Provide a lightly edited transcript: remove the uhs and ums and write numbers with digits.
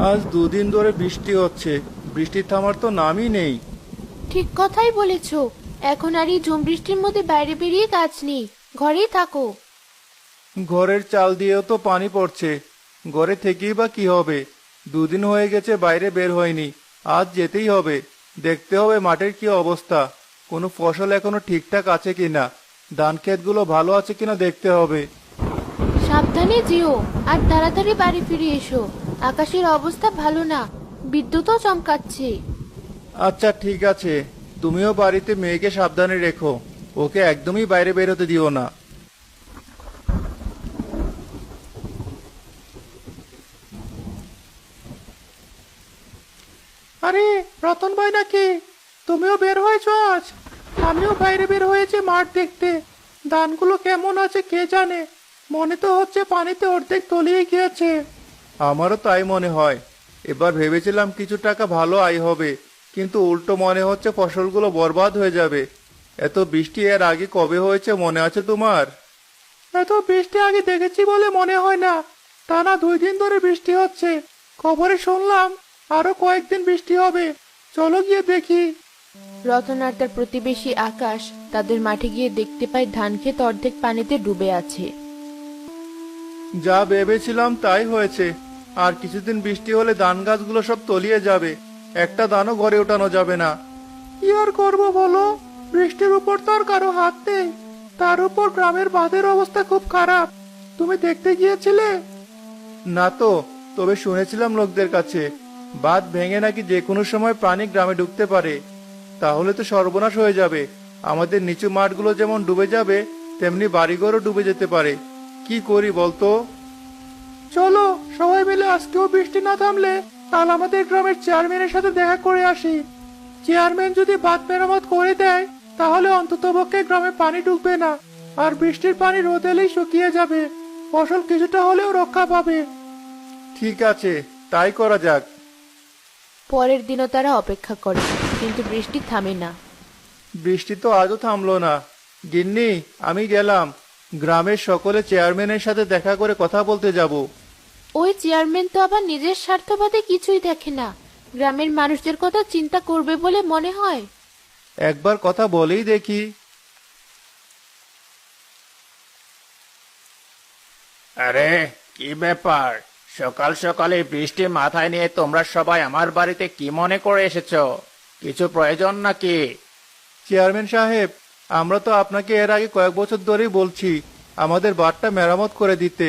আজ দুদিন ধরে বৃষ্টি হচ্ছে, বৃষ্টি থামার তো নামই নেই। ঠিক কথাই বলেছো। এখন আর এই ঝুম বৃষ্টির মধ্যে বাইরে বেরিয়ে কাজ নেই, ঘরেই থাকো। ঘরের চাল দিয়েও তো পানি পড়ছে, ঘরে থেকেই বা কি হবে? দুদিন হয়ে গেছে বাইরে বের হয়নি, আজ যেতেই হবে। দেখতে হবে মাঠের কি অবস্থা, কোনো ফসল এখনো ঠিকঠাক আছে কিনা, ধান ক্ষেতগুলো ভালো আছে কিনা দেখতে হবে। সাবধানে যেও, আর তাড়াতাড়ি বাড়ি ফিরে এসো। আকাশের অবস্থা ভালো না, বিদ্যুৎও চমকাচ্ছে। আচ্ছা ঠিক আছে, তুমিও বাড়িতে মেয়েকে সাবধানে রেখো, ওকে একদমই বাইরে বের হতে দিও না। আরে রতন ভাই নাকি? তুমিও বের হয়েছো আজ? আমিও বাইরে বের হয়েছি মাঠ দেখতে। ধানগুলো কেমন আছে কে জানে, মনে তো হচ্ছে পানিতে অর্ধেক তলিয়ে গিয়েছে। আমারও তাই মনে হয়। এবার ভেবেছিলাম কিছু টাকা ভালো আয় হবে, কিন্তু উল্টো মনে হচ্ছে ফসলগুলো বরবাদ হয়ে যাবে। এত বৃষ্টি এর আগে কবে হয়েছে মনে আছে তোমার? এত বৃষ্টি আগে দেখেছি বলে মনে হয় না। টানা 2 দিন ধরে বৃষ্টি হচ্ছে। খবরে শুনলাম আরো কয়েকদিন বৃষ্টি হবে। চলো গিয়ে দেখি। রতন আর তার প্রতিবেশী আকাশ তাদের মাঠে গিয়ে দেখতে পায় ধান ক্ষেত অর্ধেক পানিতে ডুবে আছে। যা ভেবেছিলাম তাই হয়েছে। আর কিছুদিন বৃষ্টি হলে ধান গাছগুলো সব তলিয়ে যাবে, একটা ধানও ঘরে ওঠানো যাবে না। কি আর করবো বলো, বৃষ্টির উপর তো আর কারো হাত নেই। তার উপর গ্রামের বাঁধের অবস্থা খুব খারাপ। তুমি দেখতে গিয়েছিলে? না তো, তবে শুনেছিলাম লোকদের কাছে বাঁধ ভেঙে নাকি যে কোনো সময় পানি গ্রামে ঢুকতে পারে। তাহলে তো সর্বনাশ হয়ে যাবে। আমাদের নিচু মাঠগুলো যেমন ডুবে যাবে, তেমনি বাড়িঘরও ডুবে যেতে পারে। কি করি বলতো? চলো সবাই মিলে আজকেও বৃষ্টি না থামলে কাল আমাদের গ্রামের চেয়ারম্যানের সাথে দেখা করে আসি। চেয়ারম্যান যদি বাঁধ মেরামত করে দেয় তাহলে অন্ততপক্ষে গ্রামে পানি ঢুকবে না, আর বৃষ্টির পানি রোদ এলেই শুকিয়ে যাবে। ফসল কিছুটা হলেও রক্ষা পাবে। ঠিক আছে, তাই করা যাক। পরের দিনও তারা অপেক্ষা করে, কিন্তু বৃষ্টি থামে না। বৃষ্টি তো আজও থামলো না। গিন্নি, আমি গেলাম। গ্রামের সকলে চেয়ারম্যানের সাথে দেখা করে কথা বলতে যাব। ওই চেয়ারম্যান তো আবার নিজের স্বার্থবাদে কিছুই দেখে না, গ্রামের মানুষদের কথা চিন্তা করবে বলে মনে হয়। একবার কথা বলেই দেখি। আরে, কি ব্যাপার? সকাল সকালে বৃষ্টি মাথায় নিয়ে তোমরা সবাই আমার বাড়িতে কি মনে করে এসেছো? কিছু প্রয়োজন নাকি? চেয়ারম্যান সাহেব, আমরা তো আপনাকে এর আগে কয়েক বছর ধরেই বলছি আমাদের বাঁধটা মেরামত করে দিতে।